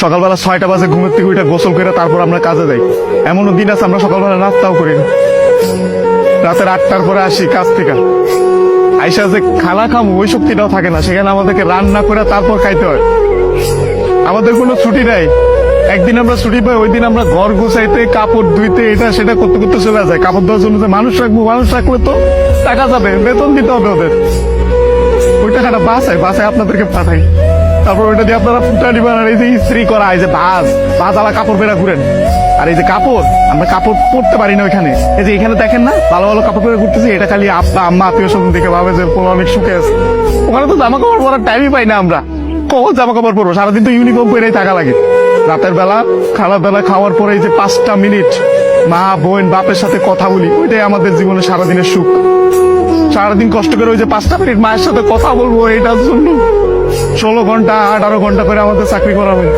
সকালবেলা 6টা বাজে ঘুমের থেকে উঠে গোসল করে তারপর আমরা কাজে যাই। এমনও দিন আছে আমরা সকালবেলা নাস্তাও করি না। রাতের 8টার পরে আসি কাজ থেকে, আইসা যে খানা খামো ওই শক্তিটাও থাকে না, সেখানে আমাদেরকে রান্না করে তারপর খাইতে হয়। আমাদের কোনো ছুটি নাই। একদিন আমরা ছুটি পাই, ওই দিন আমরা ঘর গুছাইতে, কাপড় ধুইতে, এটা সেটা করতে করতে চলে যায়। কাপড় ধোয়ার জন্য যে মানুষ রাখবো, মানুষ রাখলে তো টাকা যাবে, বেতন দিতে হবে ওদের। ওই টাকাটা বাসায় আপনাদেরকে পাঠাই, তারপর ওইটা দিয়ে আপনারা ফুটা দিবেন। আর এই যে ইস্ত্রি করা, এই যে ভাজ আলা কাপড় পেরা ঘুরেন। আর এই যে কাপড়, আমরা কাপড় পরতে পারি না ওইখানে। এই যে এখানে দেখেন না ভালো ভালো কাপড় পরে ঘুরতেছি, এটা খালি আব্বা আম্মা আত্মীয় স্বজন দেখে ভাবে যে পোলা অনেক সুখে আছে। ওখানে তো জামা কাপড় পরার টাইমই পাই না আমরা। কখন জামা কাপড় পরবো? সারাদিন তো ইউনিফর্ম পরেই থাকা লাগে। রাতের বেলা খারাপ বেলা খাওয়ার পরে এই যে 5টা মিনিট মা বোন বাপের সাথে কথা বলি, ওইটাই আমাদের জীবনে সারাদিনের সুখ। সারাদিন কষ্ট করে ওই যে 5টা মিনিট মায়ের সাথে কথা বলবো, এটার জন্য 16 ঘন্টা 18 ঘন্টা করে আমাদের চাকরি করা হয়।